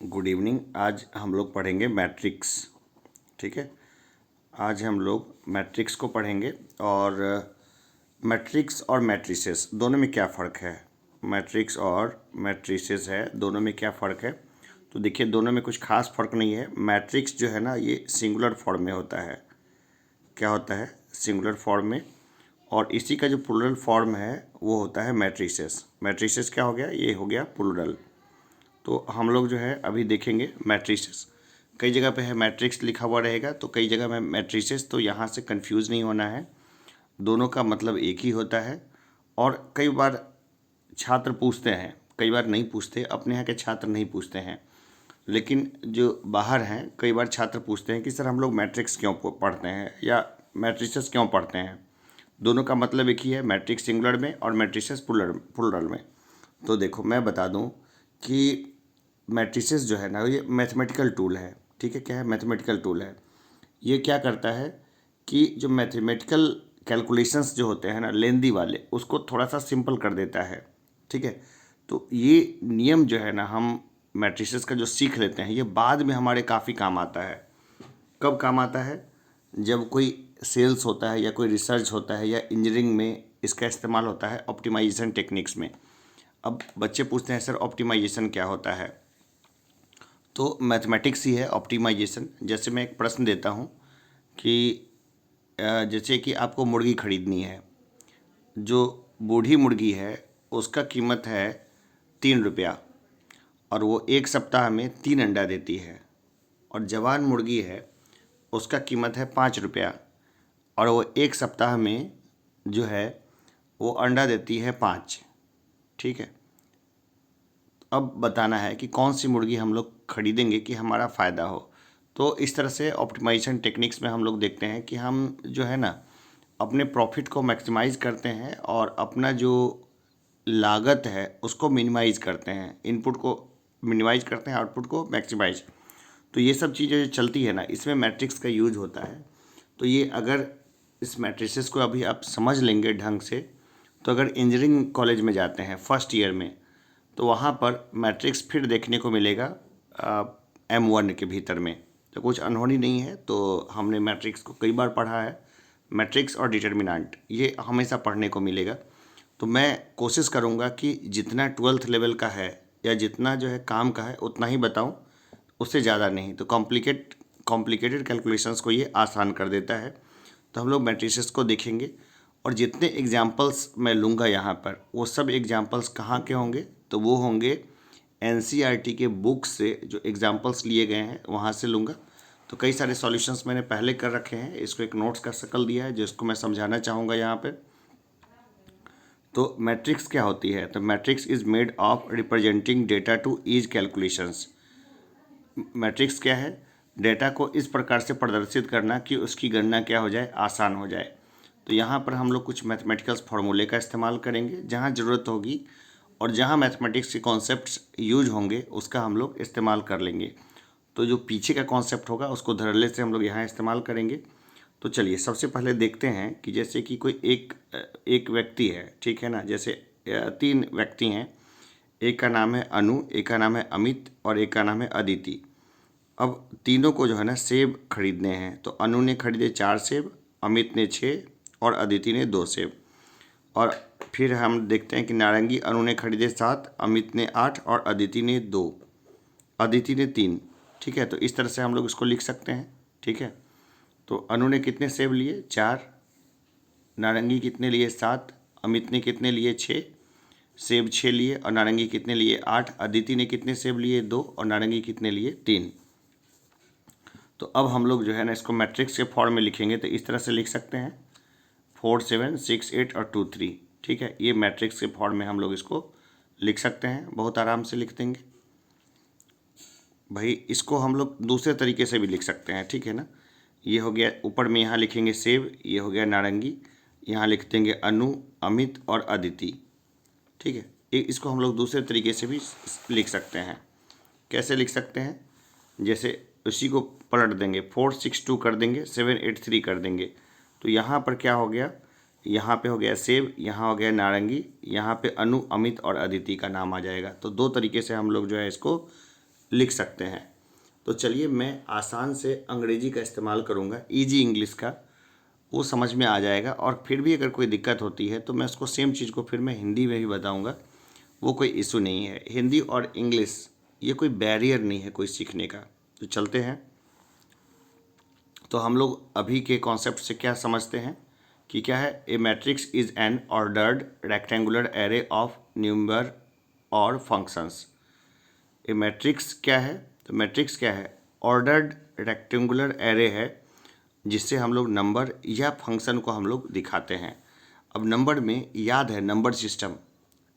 Good evening. आज हम लोग पढ़ेंगे मैट्रिक्स। ठीक है, आज हम लोग मैट्रिक्स को पढ़ेंगे और मैट्रिक्स और मैट्रिसेस दोनों में क्या फ़र्क है। मैट्रिक्स और मैट्रिसेस है, दोनों में क्या फ़र्क है। तो देखिए, दोनों में कुछ खास फ़र्क नहीं है। मैट्रिक्स जो है ना, ये सिंगुलर फॉर्म में होता है। क्या होता है? सिंगुलर फॉर्म में। और इसी का जो प्लूरल फॉर्म है वो होता है मैट्रिसेस। मैट्रिसेस क्या हो गया? ये हो गया प्लूरल। तो हम लोग जो है अभी देखेंगे मैट्रिसेस। कई जगह पे है मैट्रिक्स लिखा हुआ रहेगा, तो कई जगह में मैट्रिसेस। तो यहाँ से कंफ्यूज नहीं होना है, दोनों का मतलब एक ही होता है। और कई बार छात्र पूछते हैं, कई बार नहीं पूछते, अपने यहाँ के छात्र नहीं पूछते हैं, लेकिन जो बाहर हैं कई बार छात्र पूछते हैं कि सर हम लोग मैट्रिक्स क्यों पढ़ते हैं या मैट्रिसेस क्यों पढ़ते हैं। दोनों का मतलब एक ही है, मैट्रिक्स सिंगुलर में और मैट्रिसेस प्लूरल में। तो देखो मैं बता दूं कि मैट्रिसेस जो है ना, ये मैथमेटिकल टूल है। ठीक है, क्या है? मैथमेटिकल टूल है। ये क्या करता है कि जो मैथमेटिकल कैलकुलेशंस जो होते हैं ना, लेंदी वाले, उसको थोड़ा सा सिंपल कर देता है। ठीक है, तो ये नियम जो है ना, हम मैट्रिसेस का जो सीख लेते हैं, ये बाद में हमारे काफ़ी काम आता है। कब काम आता है? जब कोई सेल्स होता है या कोई रिसर्च होता है या इंजीनियरिंग में इसका इस्तेमाल होता है ऑप्टिमाइजेशन टेक्निक्स में। अब बच्चे पूछते हैं सर ऑप्टिमाइजेशन क्या होता है? तो मैथमेटिक्स ही है ऑप्टिमाइजेशन। जैसे मैं एक प्रश्न देता हूँ कि जैसे कि आपको मुर्गी खरीदनी है। जो बूढ़ी मुर्गी है उसका कीमत है 3 रुपया, और वो 1 सप्ताह में 3 अंडा देती है। और जवान मुर्गी है उसका कीमत है 5 रुपया, और वो 1 सप्ताह में जो है वो अंडा देती है 5। ठीक है, अब बताना है कि कौन सी मुर्गी हम लोग खरीदेंगे कि हमारा फ़ायदा हो। तो इस तरह से ऑप्टिमाइजेशन टेक्निक्स में हम लोग देखते हैं कि हम जो है ना, अपने प्रॉफिट को मैक्सिमाइज करते हैं और अपना जो लागत है उसको मिनिमाइज करते हैं। इनपुट को मिनिमाइज करते हैं, आउटपुट को मैक्सिमाइज। तो ये सब चीज़ें जो चलती है ना, इसमें मैट्रिक्स का यूज होता है। तो ये अगर इस मैट्रिसेस को अभी आप समझ लेंगे ढंग से, तो अगर इंजीनियरिंग कॉलेज में जाते हैं फर्स्ट ईयर में, तो वहाँ पर मैट्रिक्स फिर देखने को मिलेगा M1 के भीतर में। तो कुछ अनहोनी नहीं है, तो हमने मैट्रिक्स को कई बार पढ़ा है। मैट्रिक्स और डिटर्मिनेंट ये हमेशा पढ़ने को मिलेगा। तो मैं कोशिश करूँगा कि जितना 12th लेवल का है या जितना जो है काम का है उतना ही बताऊँ, उससे ज़्यादा नहीं। तो कॉम्प्लिकेटेड कैलकुलेशंस को ये आसान कर देता है। तो हम लोग मैट्रिसेस को देखेंगे, और जितने एग्जाम्पल्स मैं लूँगा यहाँ पर, वो सब एग्जाम्पल्स कहाँ के होंगे? तो वो होंगे NCERT के बुक से जो एग्जाम्पल्स लिए गए हैं वहाँ से लूँगा। तो कई सारे सॉल्यूशंस मैंने पहले कर रखे हैं, इसको एक नोट्स का शक्ल दिया है जिसको मैं समझाना चाहूँगा यहाँ पर। तो मैट्रिक्स क्या होती है? तो matrix is made of representing data to ease calculations. Matrix क्या है? डेटा को इस प्रकार से प्रदर्शित करना कि उसकी गणना क्या हो जाए, आसान हो जाए। तो यहाँ पर हम लोग कुछ मैथमेटिकल्स फार्मूले का इस्तेमाल करेंगे जहाँ ज़रूरत होगी, और जहाँ मैथमेटिक्स के कॉन्सेप्ट्स यूज होंगे उसका हम लोग इस्तेमाल कर लेंगे। तो जो पीछे का कॉन्सेप्ट होगा उसको धड़ल्ले से हम लोग यहाँ इस्तेमाल करेंगे। तो चलिए सबसे पहले देखते हैं कि जैसे कि कोई एक व्यक्ति है। ठीक है ना, जैसे 3 व्यक्ति हैं। एक का नाम है अनु, एक का नाम है अमित और एक का नाम है अदिति। अब तीनों को जो है ना सेब खरीदने हैं। तो अनु ने खरीदे 4 सेब, अमित ने 6 और अदिति ने 2 सेब। और फिर हम देखते हैं कि नारंगी अनु ने खरीदे 7, अमित ने 8 और अदिति ने 2, अदिति ने 3। ठीक है, तो इस तरह से हम लोग इसको लिख सकते हैं। ठीक है, तो अनु ने कितने सेब लिए? 4। नारंगी कितने लिए? 7। अमित ने कितने लिए? 6 सेब। 6 लिए और नारंगी कितने लिए? 8। अदिति ने कितने सेब लिए? 2 और नारंगी कितने लिए? 3। तो अब हम लोग जो है ना इसको मैट्रिक्स के फॉर्म में लिखेंगे, तो इस तरह से लिख सकते हैं 4 7 6 8 और 2 3। ठीक है, ये मैट्रिक्स के फॉर्म में हम लोग इसको लिख सकते हैं, बहुत आराम से लिख देंगे भाई। इसको हम लोग दूसरे तरीके से भी लिख सकते हैं। ठीक है ना, ये हो गया ऊपर में, यहाँ लिखेंगे सेब, ये हो गया नारंगी, यहाँ लिख देंगे अनु, अमित और अदिति। ठीक है, इसको हम लोग दूसरे तरीके से भी लिख सकते हैं। कैसे लिख सकते हैं? जैसे उसी को पलट देंगे, 4 6 2 कर देंगे, 7 8 3 कर देंगे। तो यहाँ पर क्या हो गया? यहाँ पे हो गया सेब, यहाँ हो गया नारंगी, यहाँ पे अनु, अमित और अदिति का नाम आ जाएगा। तो 2 तरीके से हम लोग जो है इसको लिख सकते हैं। तो चलिए मैं आसान से अंग्रेजी का इस्तेमाल करूँगा, इजी इंग्लिश का, वो समझ में आ जाएगा। और फिर भी अगर कोई दिक्कत होती है तो मैं उसको सेम चीज़ को फिर मैं हिंदी में भी बताऊँगा, वो कोई इशू नहीं है। हिंदी और इंग्लिश ये कोई बैरियर नहीं है कोई सीखने का। तो चलते हैं। तो हम लोग अभी के कॉन्सेप्ट से क्या समझते हैं कि क्या है, a matrix is an ordered rectangular array of number और फंक्शंस। ए मैट्रिक्स क्या है, तो मैट्रिक्स क्या है, ऑर्डर्ड रेक्टेंगुलर एरे है जिससे हम लोग नंबर या फंक्शन को हम लोग दिखाते हैं। अब नंबर में याद है नंबर सिस्टम,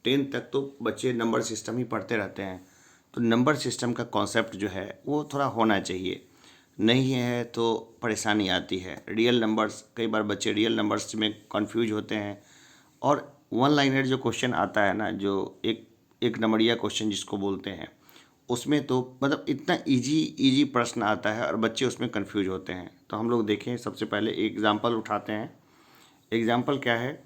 10 तक तो बच्चे नंबर सिस्टम ही पढ़ते रहते हैं। तो नंबर सिस्टम का कॉन्सेप्ट जो है वो थोड़ा होना चाहिए, नहीं है तो परेशानी आती है। रियल नंबर्स, कई बार बच्चे रियल नंबर्स में कंफ्यूज होते हैं। और वन लाइनर जो क्वेश्चन आता है ना, जो एक नंबरिया क्वेश्चन जिसको बोलते हैं, उसमें तो मतलब इतना इजी प्रश्न आता है और बच्चे उसमें कंफ्यूज होते हैं। तो हम लोग देखें, सबसे पहले एग्जाम्पल उठाते हैं। एग्जाम्पल क्या है,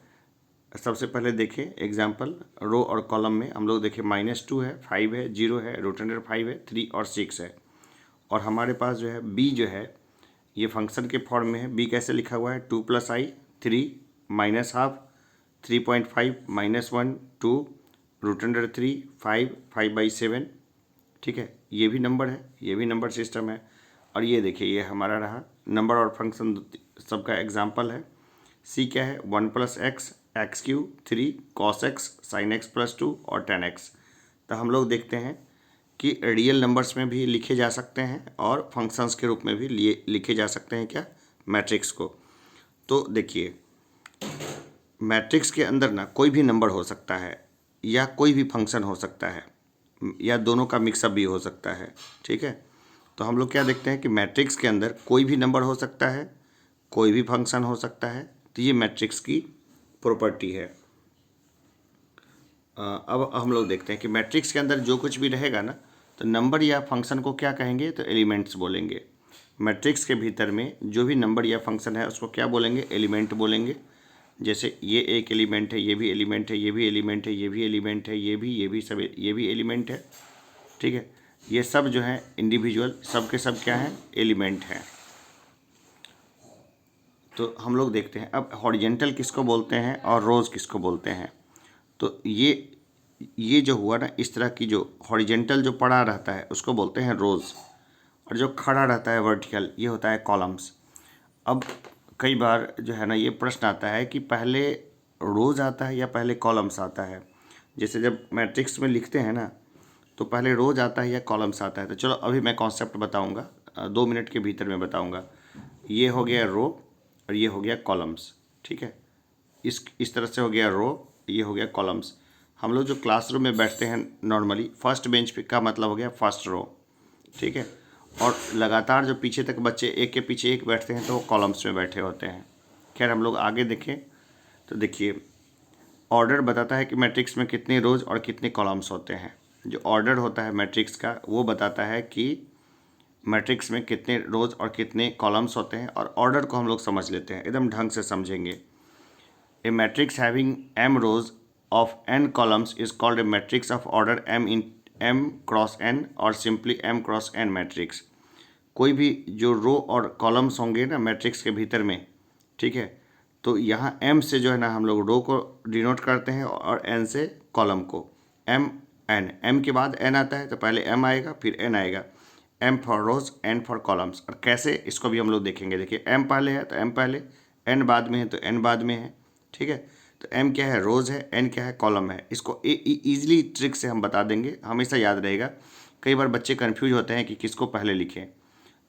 सबसे पहले देखें एग्जाम्पल, रो और कॉलम में हम लोग देखें -2 है, 5 है, 0 है, √5 है, 3 और 6 है। और हमारे पास जो है बी जो है ये फंक्शन के फॉर्म में है। बी कैसे लिखा हुआ है, 2 + i, 3 -½ 3.5 -1 2 √3 5 5/7। ठीक है, ये भी नंबर है, ये भी नंबर सिस्टम है। और ये देखिए ये हमारा रहा नंबर और फंक्शन सबका एग्जाम्पल है। सी क्या है, 1 + x x³ 3 cos x sin x + 2 और tan x। तो हम लोग देखते हैं कि रियल नंबर्स में भी लिखे जा सकते हैं और फंक्शंस के रूप में भी लिखे जा सकते हैं क्या, मैट्रिक्स को। तो देखिए मैट्रिक्स के अंदर ना कोई भी नंबर हो सकता है या कोई भी फंक्शन हो सकता है या दोनों का मिक्सअप भी हो सकता है। ठीक है, तो हम लोग क्या देखते हैं कि मैट्रिक्स के अंदर कोई भी नंबर हो सकता है, कोई भी फंक्शन हो सकता है। तो ये मैट्रिक्स की प्रॉपर्टी है। अब हम लोग देखते हैं कि मैट्रिक्स के अंदर जो कुछ भी रहेगा ना, तो नंबर या फंक्शन को क्या कहेंगे, तो एलिमेंट्स बोलेंगे। मैट्रिक्स के भीतर में जो भी नंबर या फंक्शन है उसको क्या बोलेंगे, एलिमेंट बोलेंगे। जैसे ये एक एलिमेंट है, ये भी एलिमेंट है, ये भी एलिमेंट है, ये भी एलिमेंट है, ये भी सब ये भी एलिमेंट है। ठीक है, ये सब जो है इंडिविजुअल सब के सब क्या हैं, एलिमेंट हैं। तो हम लोग देखते हैं अब हॉरिजेंटल किसको बोलते हैं और रोज़ किसको बोलते हैं। तो ये जो हुआ ना, इस तरह की जो हॉरिजेंटल जो पड़ा रहता है उसको बोलते हैं रोज़, और जो खड़ा रहता है वर्टिकल ये होता है कॉलम्स। अब कई बार जो है ना ये प्रश्न आता है कि पहले रोज़ आता है या पहले कॉलम्स आता है। जैसे जब मैट्रिक्स में लिखते हैं ना तो पहले रोज़ आता है या कॉलम्स आता है। तो चलो अभी मैं कॉन्सेप्ट बताऊंगा, 2 मिनट के भीतर में बताऊंगा। ये हो गया रो और ये हो गया कॉलम्स। ठीक है, इस तरह से हो गया रो, ये हो गया कॉलम्स। हम लोग जो क्लासरूम में बैठते हैं नॉर्मली, फर्स्ट बेंच पे का मतलब हो गया फर्स्ट रो। ठीक है, और लगातार जो पीछे तक बच्चे एक के पीछे एक बैठते हैं तो वो कॉलम्स में बैठे होते हैं। खैर हम लोग आगे देखें तो देखिए ऑर्डर बताता है कि मैट्रिक्स में कितने रोज और कितने कॉलम्स होते हैं। जो ऑर्डर होता है मैट्रिक्स का वो बताता है कि मैट्रिक्स में कितने रोज और कितने कॉलम्स होते हैं। और ऑर्डर को हम लोग समझ लेते हैं, एकदम ढंग से समझेंगे। A matrix having m rows of n columns is called a matrix of order m cross n और simply m cross n matrix. कोई भी जो रो और कॉलम्स होंगे ना मैट्रिक्स के भीतर में, ठीक है, तो यहाँ m से जो है ना हम लोग रो को डिनोट करते हैं और n से कॉलम को। m के बाद n आता है तो पहले m आएगा फिर n आएगा। m for rows, n for columns. और कैसे इसको भी हम लोग देखेंगे। देखिए m पहले है तो m पहले, n बाद में है तो n बाद में है। ठीक है, तो m क्या है, रोज़ है, n क्या है, कॉलम है। इसको ईजिली ट्रिक से हम बता देंगे, हमेशा याद रहेगा। कई बार बच्चे कंफ्यूज होते हैं कि किसको पहले लिखें।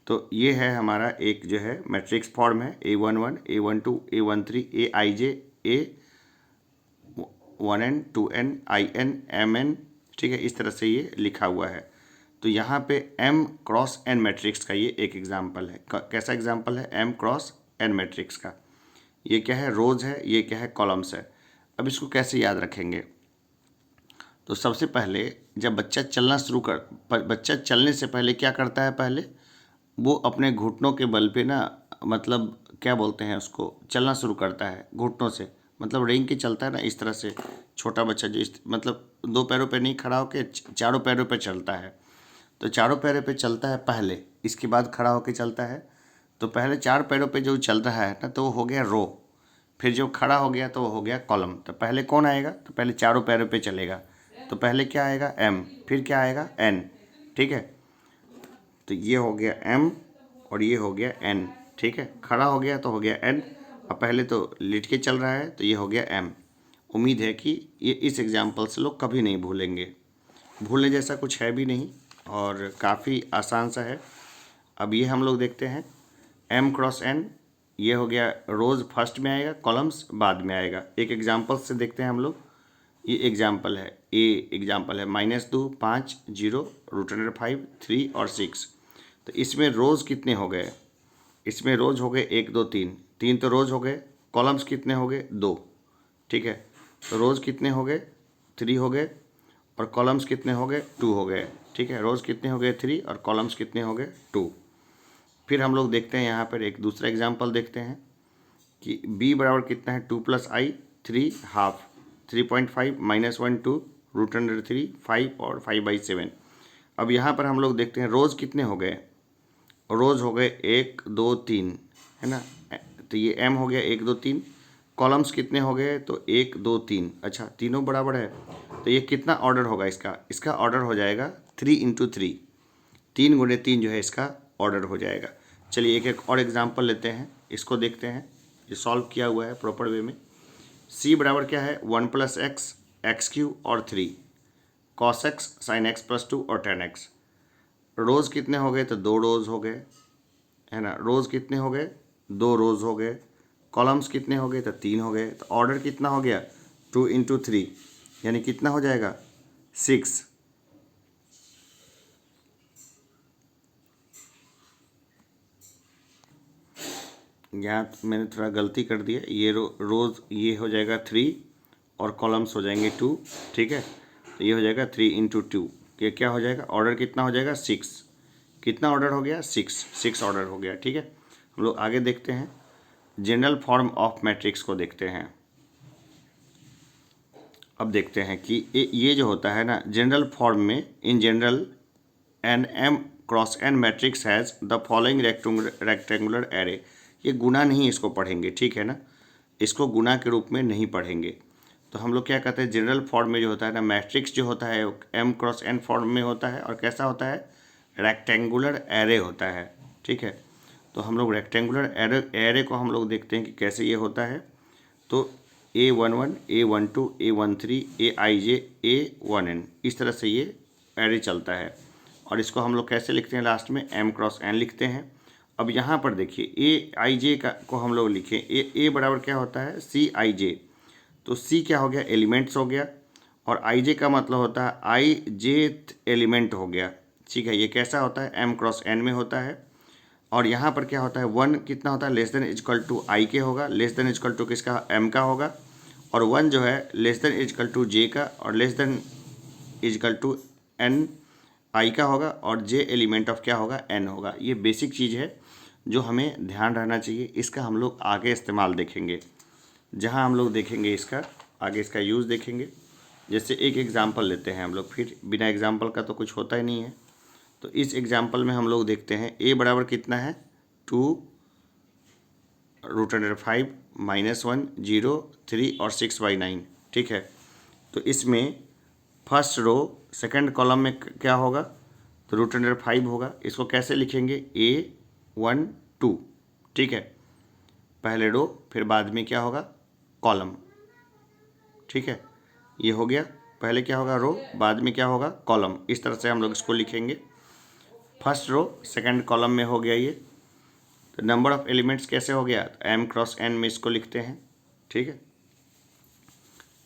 तो ये है हमारा एक जो है मैट्रिक्स फॉर्म है, A11 A12 A13 Aij A1n 2n In Mn। ठीक है, इस तरह से ये लिखा हुआ है। तो यहाँ पे m क्रॉस n मैट्रिक्स का ये एक एग्जाम्पल है। कैसा एग्जाम्पल है, m क्रॉस n मैट्रिक्स का। ये क्या है, रोज़ है, ये क्या है, कॉलम्स है। अब इसको कैसे याद रखेंगे। तो सबसे पहले जब बच्चा चलना शुरू बच्चा चलने से पहले क्या करता है, पहले वो अपने घुटनों के बल पे ना, मतलब क्या बोलते हैं उसको, चलना शुरू करता है घुटनों से, मतलब रेंग के चलता है ना इस तरह से। छोटा बच्चा जो मतलब 2 पैरों पे नहीं खड़ा होकर चारों पैरों पे चलता है। तो चारों पैरों पे चलता है पहले, इसके बाद खड़ा होकर चलता है। तो पहले 4 पैरों पे जो चल रहा है ना, तो वो हो गया रो। फिर जो खड़ा हो गया तो वो हो गया कॉलम। तो पहले कौन आएगा? तो पहले चारों पैरों पे चलेगा, तो पहले क्या आएगा? एम। फिर क्या आएगा? एन। ठीक है, तो ये हो गया एम और ये हो गया एन। ठीक है, खड़ा हो गया तो हो गया एन, और पहले तो लेट के चल रहा है तो ये हो गया एम। उम्मीद है कि ये इस एग्जाम्पल से लोग कभी नहीं भूलेंगे। भूलने जैसा कुछ है भी नहीं और काफ़ी आसान सा है। अब ये हम लोग देखते हैं एम क्रॉस एन। ये हो गया रोज़ फर्स्ट में आएगा, कॉलम्स बाद में आएगा। एक एग्जाम्पल से देखते हैं हम लोग। ये एग्जाम्पल है, ए एग्जाम्पल है -2 5 0 √5 3 और 6। तो इसमें रोज़ कितने हो गए? इसमें रोज़ हो गए 1 2 3, 3 तो रोज़ हो गए। कॉलम्स कितने हो गए? 2। ठीक है, तो रोज़ कितने हो गए? 3 हो गए, और कॉलम्स कितने हो गए? 2 हो गए। ठीक है, रोज़ कितने हो गए? 3, और कॉलम्स कितने हो गए? 2। फिर हम लोग देखते हैं यहाँ पर एक दूसरा एग्जाम्पल देखते हैं कि b बराबर कितना है? 2 + i 3 हाफ 3.5 -1 2 √3 5 और 5/7। अब यहाँ पर हम लोग देखते हैं रोज़ कितने हो गए? रोज़ हो गए 1 2 3, है ना। तो ये m हो गया 1 2 3। कॉलम्स कितने हो गए? तो 1 2 3। अच्छा, तीनों बराबर है, तो ये कितना ऑर्डर होगा इसका? इसका ऑर्डर हो जाएगा 3 × 3, 3 × 3 जो है इसका ऑर्डर हो जाएगा। चलिए एक एक और एग्जाम्पल लेते हैं, इसको देखते हैं। ये सॉल्व किया हुआ है प्रॉपर वे में। c बराबर क्या है? 1 + x x³ और 3 cos x sin x + 2 और tan x। रोज़ कितने हो गए? तो 2 रोज़ हो गए, है ना। रोज़ कितने हो गए? 2 रोज़ हो गए। कॉलम्स कितने हो गए? तो 3 हो गए। तो ऑर्डर कितना हो गया? 2 × 3, यानी कितना हो जाएगा? 6। यहाँ मैंने थोड़ा गलती कर दिया, ये रोज़ ये हो जाएगा 3 और कॉलम्स हो जाएंगे 2। ठीक है, तो ये हो जाएगा 3 × 2। ये क्या हो जाएगा? ऑर्डर कितना हो जाएगा? 6। कितना ऑर्डर हो गया? 6 ऑर्डर हो गया। ठीक है, हम लोग आगे देखते हैं, जनरल फॉर्म ऑफ मैट्रिक्स को देखते हैं। अब देखते हैं कि ये जो होता है ना जनरल फॉर्म में, in general an m cross n matrix has the following rectangular array. ये गुना नहीं इसको पढ़ेंगे, ठीक है ना, इसको गुना के रूप में नहीं पढ़ेंगे। तो हम लोग क्या कहते हैं, जनरल फॉर्म में जो होता है ना मैट्रिक्स जो होता है m क्रॉस n फॉर्म में होता है, और कैसा होता है? रेक्टेंगुलर एरे होता है। ठीक है, तो हम लोग रेक्टेंगुलर एरे को हम लोग देखते हैं कि कैसे ये होता है। तो A11 A12 A13 Aij A1n, इस तरह से ये एरे चलता है, और इसको हम लोग कैसे लिखते हैं? लास्ट में m क्रॉस n लिखते हैं। अब यहाँ पर देखिए Aij को हम लोग लिखें, ए बराबर क्या होता है? Cij। तो C क्या हो गया? एलिमेंट्स हो गया, और Ij का मतलब होता है ijth एलिमेंट हो गया। ठीक है, ये कैसा होता है? m क्रॉस n में होता है। और यहाँ पर क्या होता है? 1 कितना होता है? Less than equal to i के होगा, लेस देन इजकल टू किसका? m का होगा। और 1 जो है less than equal to j का, और less than equal to n i का होगा, और j एलिमेंट ऑफ क्या होगा? n होगा। ये बेसिक चीज़ है जो हमें ध्यान रहना चाहिए। इसका हम लोग आगे इस्तेमाल देखेंगे, जहाँ हम लोग देखेंगे इसका आगे इसका यूज़ देखेंगे। जैसे एक एग्जांपल लेते हैं हम लोग, फिर बिना एग्जांपल का तो कुछ होता ही नहीं है। तो इस एग्जांपल में हम लोग देखते हैं a बराबर कितना है? 2 √5 -1 0 3 और 6/9। ठीक है, तो इसमें फर्स्ट रो सेकंड कॉलम में क्या होगा? तो √5 होगा। इसको कैसे लिखेंगे? A1 2। ठीक है, पहले रो फिर बाद में क्या होगा? कॉलम। ठीक है, ये हो गया। पहले क्या होगा? रो, बाद में क्या होगा? कॉलम। इस तरह से हम लोग इसको लिखेंगे। फर्स्ट रो सेकंड कॉलम में हो गया ये। तो नंबर ऑफ एलिमेंट्स कैसे हो गया? तो m क्रॉस n में इसको लिखते हैं। ठीक है,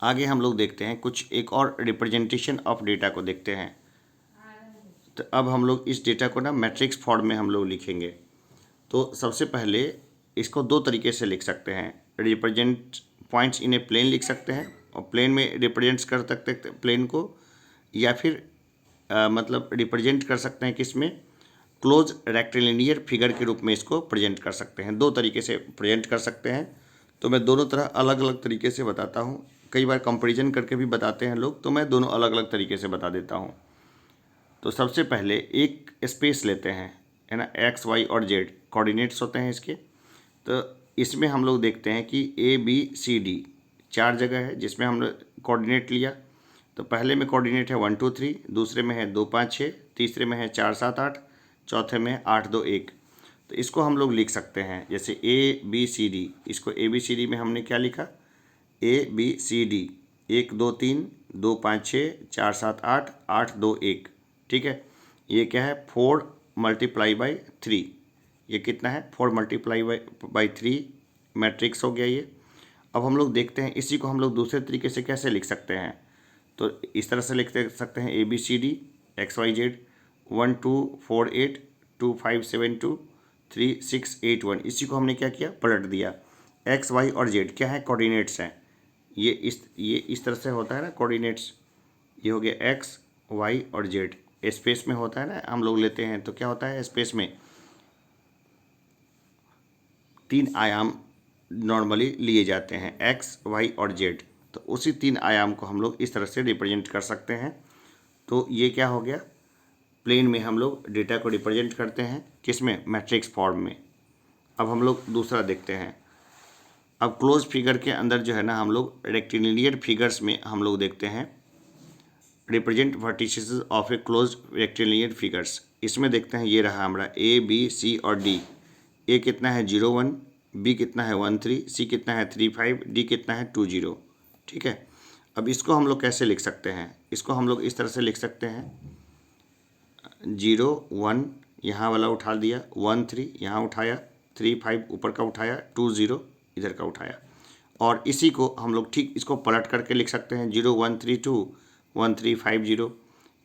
आगे हम लोग देखते हैं कुछ एक और रिप्रेजेंटेशन ऑफ डेटा को देखते हैं। तो अब हम लोग इस डेटा को ना मैट्रिक्स फॉर्म में हम लोग लिखेंगे। तो सबसे पहले इसको 2 तरीके से लिख सकते हैं। Represent points in a plane लिख सकते हैं, और प्लेन में रिप्रेजेंट्स कर सकते हैं प्लेन को, या फिर मतलब रिप्रेजेंट कर सकते हैं किस में? क्लोज रेक्टिलिनियर फिगर के रूप में इसको प्रेजेंट कर सकते हैं। 2 तरीके से प्रेजेंट कर सकते हैं। तो मैं दोनों तरह अलग अलग तरीके से बताता हूँ। कई बार कंपैरिजन करके भी बताते हैं लोग, तो मैं दोनों अलग अलग तरीके से बता देता हूँ। तो सबसे पहले एक स्पेस लेते हैं, है ना, एक्स वाई और जेड कोऑर्डिनेट्स होते हैं इसके। तो इसमें हम लोग देखते हैं कि ए बी सी डी 4 जगह है जिसमें हमने कोऑर्डिनेट लिया। तो पहले में कोऑर्डिनेट है 1 2 3, दूसरे में है 2 5 6, तीसरे में है 4 7 8, चौथे में 8 2 1। तो इसको हम लोग लिख सकते हैं जैसे ए बी सी डी। इसको ए बी सी डी में हमने क्या लिखा, ए बी सी डी 1 2 3 2 5 6 4 7 8 8 2 1। ठीक है, ये क्या है 4 मल्टीप्लाई बाई 3। ये कितना है 4 मल्टीप्लाई बाई 3 मैट्रिक्स हो गया ये। अब हम लोग देखते हैं इसी को हम लोग दूसरे तरीके से कैसे लिख सकते हैं। तो इस तरह से लिख सकते हैं A B C D X Y Z 1 2 4 8 2 5 7 2 3 6 8 1। इसी को हमने क्या किया पलट दिया। एक्स वाई और जेड क्या है कोऑर्डिनेट्स हैं। ये इस तरह से होता है ना कोऑर्डिनेट्स। ये हो गया एक्स वाई और जेड। स्पेस में होता है ना, हम लोग लेते हैं तो क्या होता है स्पेस में 3 आयाम नॉर्मली लिए जाते हैं, एक्स वाई और जेड। तो उसी 3 आयाम को हम लोग इस तरह से रिप्रेजेंट कर सकते हैं। तो ये क्या हो गया, प्लेन में हम लोग डेटा को रिप्रेजेंट करते हैं, किसमें मैट्रिक्स फॉर्म में। अब हम लोग दूसरा देखते हैं। अब क्लोज फिगर के अंदर जो है ना हम लोग रेक्टेंगुलर फिगर्स में हम लोग देखते हैं represent vertices of A close rectangular figures. इसमें देखते हैं ये रहा हमारा ए बी सी और डी। ए कितना है 0 1, बी कितना है 1 3, सी कितना है 3 5, डी कितना है 2 0। ठीक है, अब इसको हम लोग कैसे लिख सकते हैं, इसको हम लोग इस तरह से लिख सकते हैं 0 1 यहाँ वाला उठा दिया, 1 3 यहाँ उठाया, 3 5 ऊपर का उठाया, 2 0 इधर का उठाया। और इसी को हम लोग ठीक इसको पलट करके लिख सकते हैं 0 1 3 2 1 3 5 0।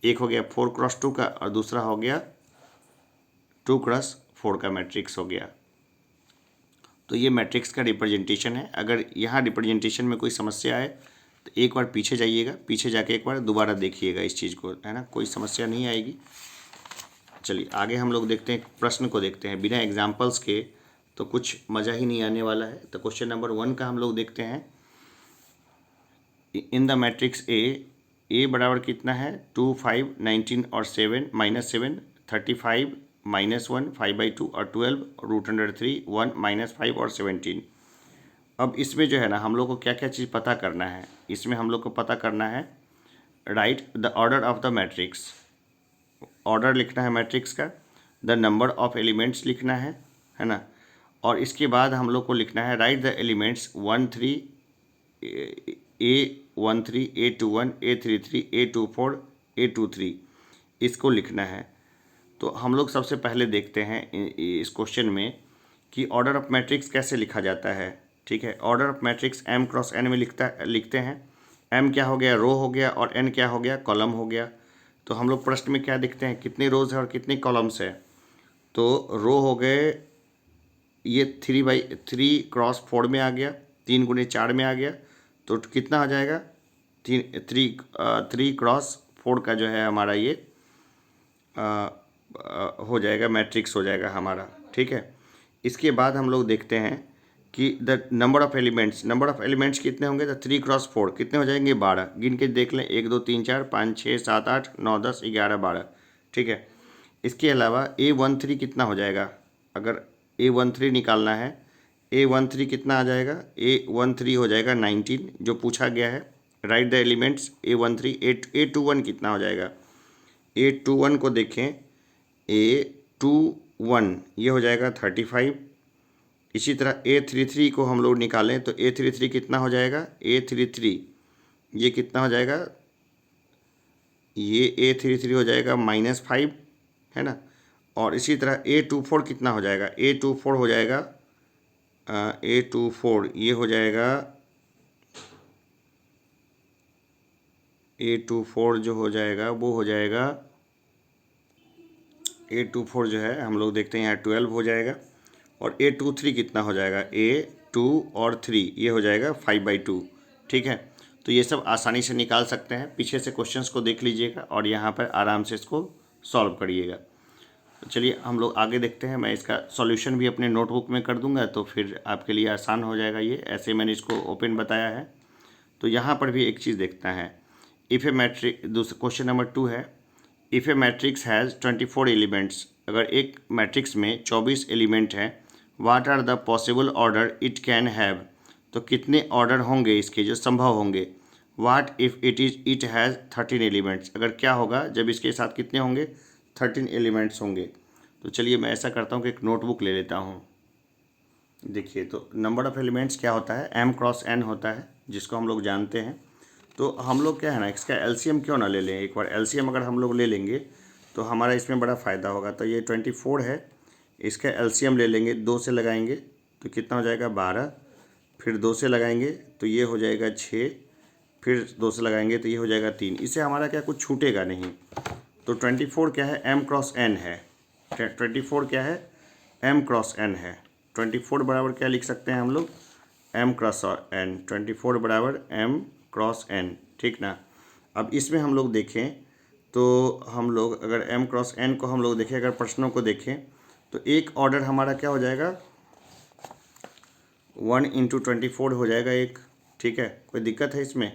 एक हो गया 4 क्रॉस 2 का और दूसरा हो गया 2 क्रॉस 4 का मैट्रिक्स हो गया। तो ये मैट्रिक्स का रिप्रेजेंटेशन है। अगर यहाँ रिप्रेजेंटेशन में कोई समस्या आए तो एक बार पीछे जाइएगा, पीछे जाके एक बार दोबारा देखिएगा इस चीज़ को, है ना, कोई समस्या नहीं आएगी। चलिए आगे हम लोग देखते हैं, प्रश्न को देखते हैं। बिना एग्जाम्पल्स के तो कुछ मज़ा ही नहीं आने वाला है। तो क्वेश्चन नंबर 1 का हम लोग देखते हैं। इन द मैट्रिक्स ए बराबर कितना है 2 5 19 और 7 -7 35 -1 5/2 और 12 √3 1 -5 और 17। अब इसमें जो है ना हम लोग को क्या क्या चीज़ पता करना है। इसमें हम लोग को पता करना है right the order of the matrix. Order लिखना है मैट्रिक्स का, द नंबर ऑफ एलिमेंट्स लिखना है ना। और इसके बाद हम लोग को लिखना है right the elements 1 3 A13 A21 A33 A24 A23 इसको लिखना है। तो हम लोग सबसे पहले देखते हैं इस क्वेश्चन में कि ऑर्डर ऑफ मैट्रिक्स कैसे लिखा जाता है। ठीक है, order of matrix m cross n में लिखते हैं। m क्या हो गया रो हो गया और n क्या हो गया कॉलम हो गया। तो हम लोग प्रश्न में क्या देखते हैं कितने रोज है और कितने कॉलम्स है। तो रो हो गए ये 3/3 क्रॉस 4 में आ गया, 3 × 4 में आ गया। तो कितना आ जाएगा 3 क्रॉस 4 का जो है हमारा ये हो जाएगा मैट्रिक्स हो जाएगा हमारा। ठीक है, इसके बाद हम लोग देखते हैं कि द नंबर ऑफ़ एलिमेंट्स कितने होंगे। तो 3 क्रॉस 4 कितने हो जाएंगे 12। गिन के देख लें 1 2 3 4 5 6 7 8 9 10 11 12। ठीक है, इसके अलावा A13 कितना हो जाएगा, अगर A13 निकालना है A13 कितना आ जाएगा, A13 हो जाएगा 19 जो पूछा गया है। Right the elements A13 A21 कितना हो जाएगा। A21 को देखें A21 ये हो जाएगा 35। इसी तरह A33 को हम लोग निकालें तो A33 कितना हो जाएगा, A33 ये कितना हो जाएगा, ये A33 हो जाएगा -5, है ना। और इसी तरह A24 कितना हो जाएगा, A24 हो जाएगा A24 ये हो जाएगा A24 जो हो जाएगा वो हो जाएगा A24 जो है हम लोग देखते हैं यहाँ 12 हो जाएगा। और A23 कितना हो जाएगा, A2 और 3 ये हो जाएगा 5/2। ठीक है, तो ये सब आसानी से निकाल सकते हैं। पीछे से क्वेश्चंस को देख लीजिएगा और यहाँ पर आराम से इसको सॉल्व करिएगा। तो चलिए हम लोग आगे देखते हैं। मैं इसका सॉल्यूशन भी अपने नोटबुक में कर दूंगा तो फिर आपके लिए आसान हो जाएगा। ये ऐसे मैंने इसको ओपन बताया है। तो यहाँ पर भी एक चीज़ देखता है, इफ़ ए मैट्रिक दूसरा क्वेश्चन नंबर 2 है। If a matrix has 24 elements, अगर एक मैट्रिक्स में 24 एलिमेंट हैं, what are the possible order it can have, तो कितने ऑर्डर होंगे इसके जो संभव होंगे। What if it has 13 elements, अगर क्या होगा जब इसके साथ कितने होंगे 13 एलिमेंट्स होंगे। तो चलिए मैं ऐसा करता हूँ कि एक नोटबुक ले लेता हूँ। देखिए तो नंबर ऑफ़ एलिमेंट्स क्या होता है, m क्रॉस n होता है, जिसको हम लोग जानते हैं। तो हम लोग क्या है ना, इसका एलसीएम क्यों ना ले लें, एक बार एलसीएम अगर हम लोग ले लेंगे तो हमारा इसमें बड़ा फ़ायदा होगा। तो ये 24 है, इसका एलसीएम ले लेंगे, 2 से लगाएंगे तो कितना हो जाएगा 12, फिर 2 से लगाएंगे तो ये हो जाएगा 6, फिर 2 से लगाएंगे तो ये हो जाएगा 3। इससे हमारा क्या कुछ छूटेगा नहीं। तो 24 क्या है, m क्रॉस n है। 24 क्या है, m क्रॉस n है। 24 बराबर क्या लिख सकते हैं हम लोग, m क्रॉस n। 24 बराबर m क्रॉस n, ठीक ना। अब इसमें हम लोग देखें तो हम लोग अगर m क्रॉस n को हम लोग देखें, अगर प्रश्नों को देखें तो एक ऑर्डर हमारा क्या हो जाएगा 1 इंटू 24 हो जाएगा एक, ठीक है। कोई दिक्कत है इसमें,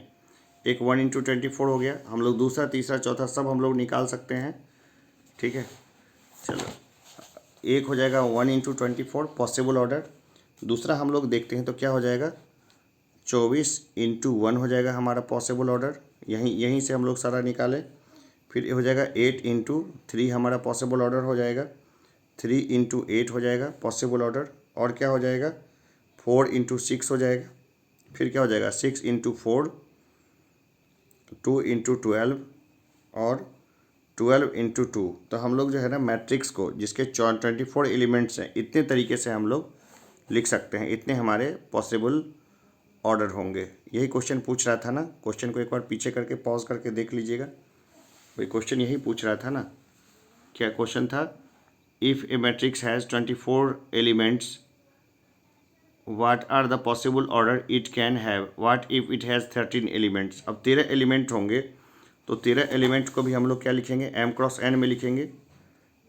एक 1 इंटू 24 हो गया। हम लोग दूसरा तीसरा चौथा सब हम लोग निकाल सकते हैं, ठीक है। चलो एक हो जाएगा 1 इंटू 24 पॉसिबल ऑर्डर। दूसरा हम लोग देखते हैं तो क्या हो जाएगा 24 इंटू 1 हो जाएगा हमारा पॉसिबल ऑर्डर, यहीं से हम लोग सारा निकालें। फिर हो जाएगा 8 इंटू 3 हमारा पॉसिबल ऑर्डर हो जाएगा, 3 इंटू 8 हो जाएगा पॉसिबल ऑर्डर। और क्या हो जाएगा 4 इंटू 6 हो जाएगा। फिर क्या हो जाएगा 6 इंटू 4, 2 इंटू 12 और 12 इंटू 2। तो हम लोग जो है ना मैट्रिक्स को जिसके 24 एलिमेंट्स हैं, इतने तरीके से हम लोग लिख सकते हैं, इतने हमारे पॉसिबल ऑर्डर होंगे। यही क्वेश्चन पूछ रहा था ना, क्वेश्चन को एक बार पीछे करके पॉज करके देख लीजिएगा। भाई क्वेश्चन यही पूछ रहा था ना, क्या क्वेश्चन था, if a matrix has 24 elements what are the possible order it can have, what if it has 13 elements. अब 13 एलिमेंट होंगे तो 13 एलिमेंट को भी हम लोग क्या लिखेंगे m क्रॉस n में लिखेंगे।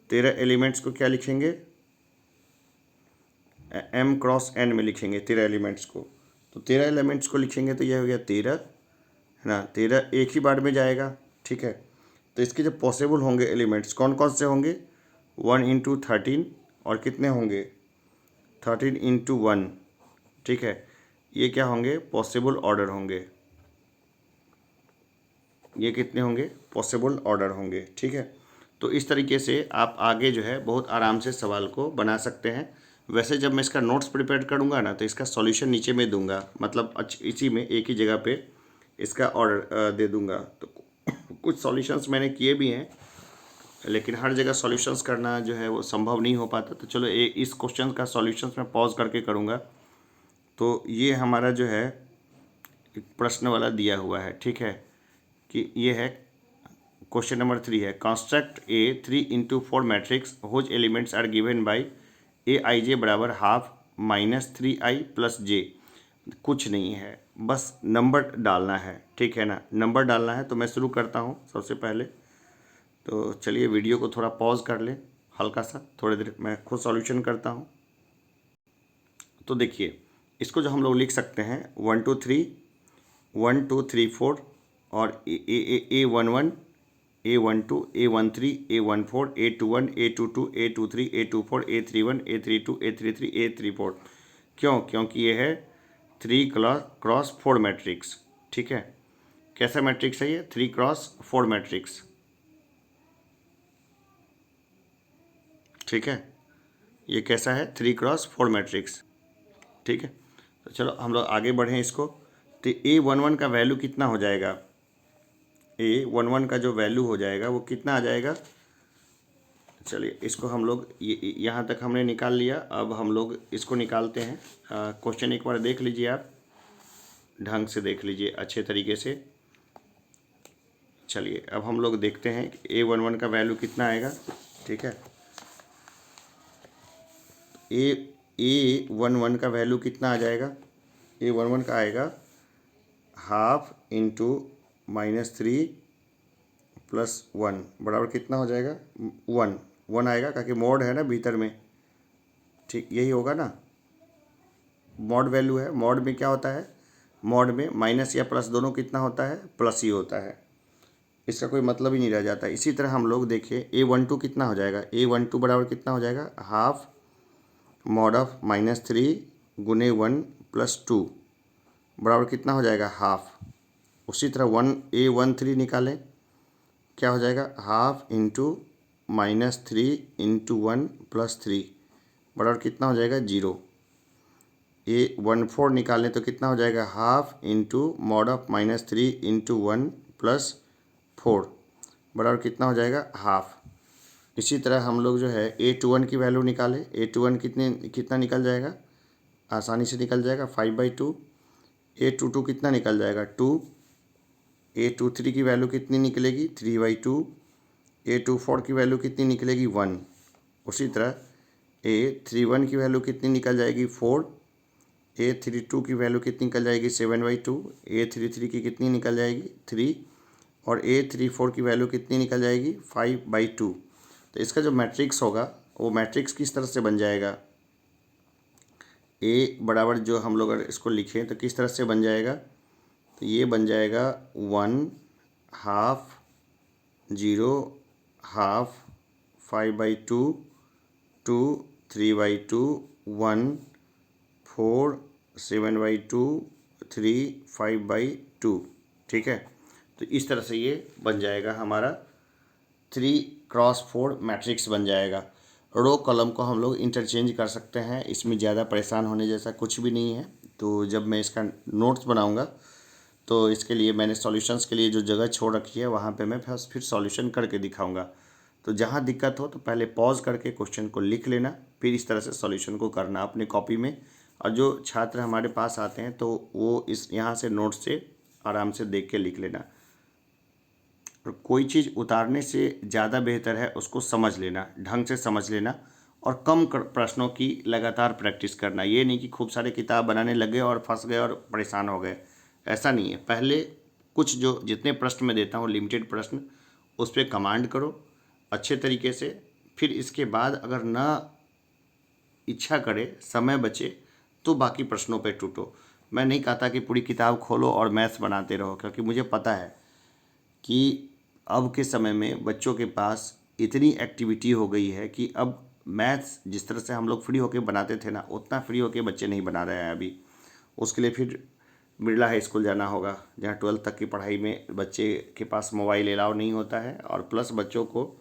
13 एलिमेंट्स को क्या लिखेंगे m क्रॉस n में लिखेंगे 13 एलिमेंट्स को। तो 13 एलिमेंट्स को लिखेंगे तो यह हो गया 13 है ना, 13 एक ही बार में जाएगा, ठीक है। तो इसके जो पॉसिबल होंगे एलिमेंट्स कौन कौन से होंगे 1 इंटू 13 और कितने होंगे 13 इंटू 1, ठीक है। ये क्या होंगे पॉसिबल ऑर्डर होंगे, ये कितने होंगे पॉसिबल ऑर्डर होंगे, ठीक है। तो इस तरीके से आप आगे जो है बहुत आराम से सवाल को बना सकते हैं। वैसे जब मैं इसका नोट्स प्रिपेयर करूँगा ना तो इसका सॉल्यूशन नीचे में दूंगा, मतलब इसी में एक ही जगह पे इसका ऑर्डर दे दूंगा। तो कुछ सॉल्यूशंस मैंने किए भी हैं, लेकिन हर जगह सॉल्यूशंस करना जो है वो संभव नहीं हो पाता। तो चलो इस क्वेश्चन का सॉल्यूशंस मैं पॉज करके करूँगा। तो ये हमारा जो है एक प्रश्न वाला दिया हुआ है, ठीक है, कि ये है क्वेश्चन नंबर 3 है, construct a 3 into 4 matrix whose elements are given by a i j बराबर हाफ माइनस 3i प्लस जे। कुछ नहीं है, बस नंबर डालना है, ठीक है ना, नंबर डालना है। तो मैं शुरू करता हूँ सबसे पहले। तो चलिए वीडियो को थोड़ा पॉज कर लें हल्का सा, थोड़ी देर मैं खुद सॉल्यूशन करता हूँ। तो देखिए इसको जो हम लोग लिख सकते हैं 1 2 3 1 2 3 4 और A11 A12 A13 A14 A21 A22 A23 A24 A31 A32 A33 A34। क्यों, क्योंकि ये है 3 क्रॉस 4 मैट्रिक्स, ठीक है। कैसा मैट्रिक्स है ये 3 क्रॉस 4 मैट्रिक्स, ठीक है। ये कैसा है 3 क्रॉस 4 मैट्रिक्स, ठीक है। तो चलो हम लोग आगे बढ़ें इसको। तो A11 का वैल्यू कितना हो जाएगा, A11 का जो वैल्यू हो जाएगा वो कितना आ जाएगा। चलिए इसको हम लोग यहाँ तक हमने निकाल लिया। अब हम लोग इसको निकालते हैं। क्वेश्चन एक बार देख लीजिए, आप ढंग से देख लीजिए अच्छे तरीके से। चलिए अब हम लोग देखते हैं कि A11 का वैल्यू कितना आएगा, ठीक है। A11 का वैल्यू कितना आ जाएगा, A11 का आएगा हाफ इंटू -3 प्लस 1 बराबर कितना हो जाएगा 1 आएगा, क्योंकि मॉड है ना भीतर में, ठीक यही होगा ना। मॉड वैल्यू है, मॉड में क्या होता है, मॉड में माइनस या प्लस दोनों कितना होता है प्लस ही होता है। इसका कोई मतलब ही नहीं रह जाता। इसी तरह हम लोग देखिए A12 कितना हो जाएगा, A12 बराबर कितना हो जाएगा, हाफ मॉड ऑफ -3 गुने 1 + 2 बराबर कितना हो जाएगा, हाफ। उसी तरह A13 निकालें, क्या हो जाएगा, हाफ इंटू -3 इंटू 1 + 3 बराबर कितना हो जाएगा, 0। A14 निकालें तो कितना हो जाएगा, half into mod of -3 into 1 + 4 बराबर कितना हो जाएगा, हाफ। इसी तरह हम लोग जो है A21 की वैल्यू निकालें। A21 कितना निकल जाएगा, आसानी से निकल जाएगा, 5/2। A22 कितना निकल जाएगा, 2। A23 की वैल्यू कितनी निकलेगी, 3/2। A24 की वैल्यू कितनी निकलेगी, 1। उसी तरह A31 की वैल्यू कितनी निकल जाएगी, 4। A32 की वैल्यू कितनी निकल जाएगी, 7/2। A33 की कितनी निकल जाएगी, 3। और A34 की वैल्यू कितनी निकल जाएगी, 5/2। तो इसका जो मैट्रिक्स होगा वो मैट्रिक्स किस तरह से बन जाएगा, A बराबर जो हम लोग अगर इसको लिखें तो किस तरह से बन जाएगा, तो ये बन जाएगा 1 हाफ 0 हाफ 5/2 2 3/2 1 4 7/2 3 5/2। ठीक है, तो इस तरह से ये बन जाएगा हमारा 3x4 मैट्रिक्स बन जाएगा। रो कॉलम को हम लोग इंटरचेंज कर सकते हैं, इसमें ज़्यादा परेशान होने जैसा कुछ भी नहीं है। तो जब मैं इसका नोट्स बनाऊंगा तो इसके लिए मैंने सॉल्यूशंस के लिए जो जगह छोड़ रखी है वहाँ पे मैं फिर सॉल्यूशन करके दिखाऊंगा। तो जहाँ दिक्कत हो तो पहले पॉज करके क्वेश्चन को लिख लेना, फिर इस तरह से सॉल्यूशन को करना अपनी कॉपी में। और जो छात्र हमारे पास आते हैं तो वो इस यहाँ से नोट्स से आराम से देख के लिख लेना। और कोई चीज़ उतारने से ज़्यादा बेहतर है उसको समझ लेना, ढंग से समझ लेना, और कम प्रश्नों की लगातार प्रैक्टिस करना। ये नहीं कि खूब सारे किताब बनाने लगे और फंस गए और परेशान हो गए, ऐसा नहीं है। पहले कुछ जो जितने प्रश्न मैं देता हूँ लिमिटेड प्रश्न, उस पर कमांड करो अच्छे तरीके से। फिर इसके बाद अगर ना इच्छा करे, समय बचे, तो बाकी प्रश्नों पे टूटो। मैं नहीं कहता कि पूरी किताब खोलो और मैथ्स बनाते रहो, क्योंकि मुझे पता है कि अब के समय में बच्चों के पास इतनी एक्टिविटी हो गई है कि अब मैथ्स जिस तरह से हम लोग फ्री होके बनाते थे ना, उतना फ्री होके बच्चे नहीं बना रहे हैं अभी। उसके लिए फिर बिरला हाई स्कूल जाना होगा, जहाँ 12th तक की पढ़ाई में बच्चे के पास मोबाइल अलाउ नहीं होता है, और प्लस बच्चों को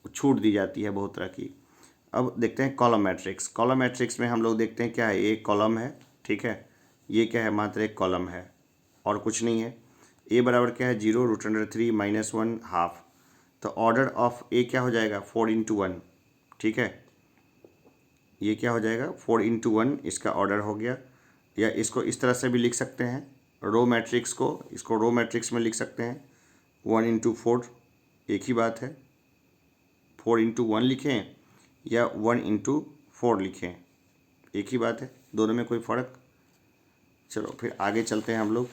छूट दी जाती है बहुत तरह की। अब देखते हैं कॉलम मैट्रिक्स। कॉलम मैट्रिक्स में हम लोग देखते हैं क्या है, एक कॉलम है, ठीक है, ये क्या है, मात्र एक कॉलम है और कुछ नहीं है। ए बराबर क्या है, 0√3 -1 हाफ। तो ऑर्डर ऑफ ए क्या हो जाएगा, 4/1। ठीक है, ये क्या हो जाएगा, 4/1 इसका ऑर्डर हो गया। या इसको इस तरह से भी लिख सकते हैं, रो मैट्रिक्स को, इसको रो मैट्रिक्स में लिख सकते हैं, 1/4, एक ही बात है। 4/1 लिखें या 1/4 लिखें, एक ही बात है, दोनों में कोई फ़र्क। चलो फिर आगे चलते हैं हम लोग।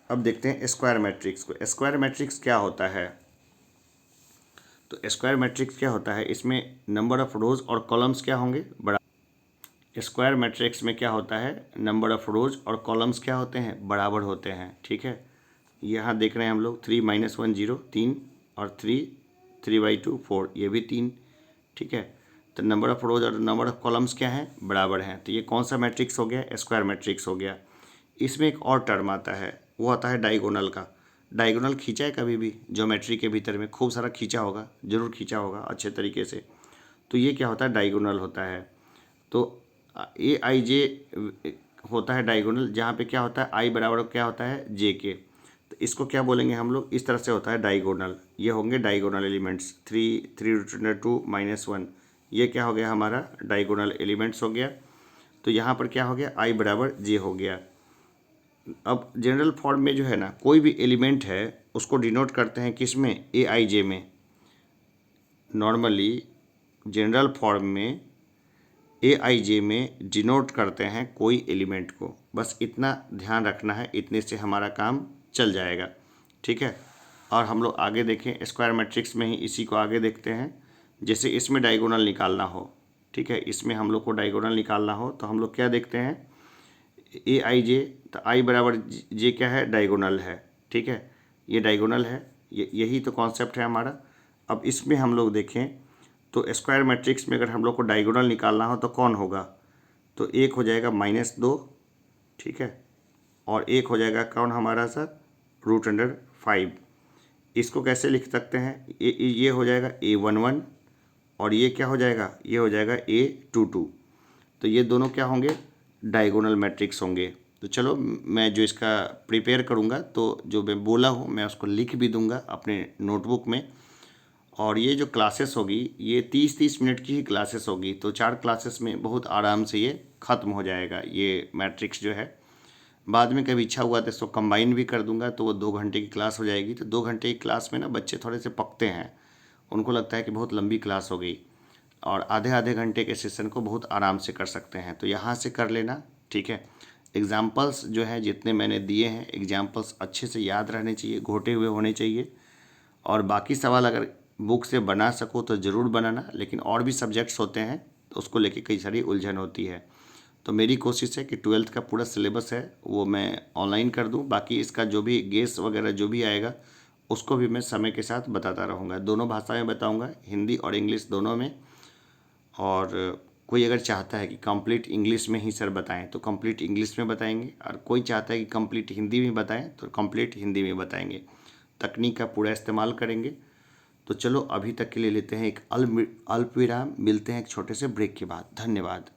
अब देखते हैं स्क्वायर मैट्रिक्स को। स्क्वायर मैट्रिक्स क्या होता है, तो स्क्वायर मैट्रिक्स क्या होता है, इसमें नंबर ऑफ रोज और कॉलम्स क्या होंगे, बड़ा। स्क्वायर मैट्रिक्स में क्या होता है, नंबर ऑफ रोज और कॉलम्स क्या होते हैं, बराबर होते हैं। ठीक है, यहाँ देख रहे हैं हम लोग 3 - 1 0 3 और 3 3/2 4, ये भी 3। ठीक है, तो नंबर ऑफ रोज और नंबर ऑफ कॉलम्स क्या हैं, बराबर हैं। तो ये कौन सा मैट्रिक्स हो गया, स्क्वायर मैट्रिक्स हो गया। इसमें एक और टर्म आता है, वो आता है डायगोनल का। डायगोनल खींचा है कभी भी, ज्योमेट्री के भीतर में खूब सारा खींचा होगा, जरूर खींचा होगा अच्छे तरीके से। तो ये क्या होता है, डायगोनल होता है। तो AIJ होता है डायगोनल, जहाँ पे क्या होता है, आई बराबर क्या होता है, जे के। तो इसको क्या बोलेंगे हम लोग, इस तरह से होता है डायगोनल। ये होंगे डायगोनल एलिमेंट्स, 3√2 -1, ये क्या हो गया हमारा, डायगोनल एलिमेंट्स हो गया। तो यहाँ पर क्या हो गया, आई बराबर जे हो गया। अब जनरल फॉर्म में जो है ना, कोई भी एलिमेंट है उसको डिनोट करते हैं किस में, AIJ में। नॉर्मली जनरल फॉर्म में AIJ में डिनोट करते हैं कोई एलिमेंट को, बस इतना ध्यान रखना है, इतने से हमारा काम चल जाएगा। ठीक है, और हम लोग आगे देखें स्क्वायर मैट्रिक्स में ही इसी को आगे देखते हैं। जैसे इसमें डायगोनल निकालना हो, ठीक है, इसमें हम लोग को डायगोनल निकालना हो तो हम लोग क्या देखते हैं, AIJ, तो आई बराबर जे क्या है, डायगोनल है। ठीक है, ये डायगोनल है, यही तो कॉन्सेप्ट है हमारा। अब इसमें हम लोग देखें तो स्क्वायर मैट्रिक्स में अगर हम लोग को डायगोनल निकालना हो तो कौन होगा, तो एक हो जाएगा -2, ठीक है, और एक हो जाएगा कौन हमारा सर, √5। इसको कैसे लिख सकते हैं, ये हो जाएगा A11 और ये क्या हो जाएगा, ये हो जाएगा A22। तो ये दोनों क्या होंगे, डायगोनल मैट्रिक्स होंगे। तो चलो मैं जो इसका प्रिपेयर करूँगा तो जो मैं बोला हूँ मैं उसको लिख भी दूँगा अपने नोटबुक में। और ये जो क्लासेस होगी ये 30-30 मिनट की ही क्लासेस होगी, तो 4 क्लासेस में बहुत आराम से ये ख़त्म हो जाएगा ये मैट्रिक्स जो है। बाद में कभी इच्छा हुआ तो इसको कंबाइन भी कर दूंगा तो वो 2 घंटे की क्लास हो जाएगी। तो 2 घंटे की क्लास में ना बच्चे थोड़े से पकते हैं, उनको लगता है कि बहुत लंबी क्लास हो गई, और आधे आधे घंटे के सेशन को बहुत आराम से कर सकते हैं। तो यहाँ से कर लेना, ठीक है। एग्जाम्पल्स जो है जितने मैंने दिए हैं एग्जाम्पल्स अच्छे से याद रहने चाहिए, घोटे हुए होने चाहिए। और बाकी सवाल अगर बुक से बना सको तो ज़रूर बनाना, लेकिन और भी सब्जेक्ट्स होते हैं तो उसको लेके कई सारी उलझन होती है। तो मेरी कोशिश है कि 12th का पूरा सिलेबस है वो मैं ऑनलाइन कर दूं, बाकी इसका जो भी गेस वगैरह जो भी आएगा उसको भी मैं समय के साथ बताता रहूँगा। दोनों भाषा में बताऊँगा, हिंदी और इंग्लिश दोनों में। और कोई अगर चाहता है कि कंप्लीट इंग्लिश में ही सर बताएं तो कंप्लीट इंग्लिश में बताएंगे, और कोई चाहता है कि कंप्लीट हिंदी में बताएं तो कंप्लीट हिंदी में बताएंगे। तकनीक का पूरा इस्तेमाल करेंगे। तो चलो अभी तक के लिए लेते हैं एक अल्प विराम, मिलते हैं एक छोटे से ब्रेक के बाद। धन्यवाद।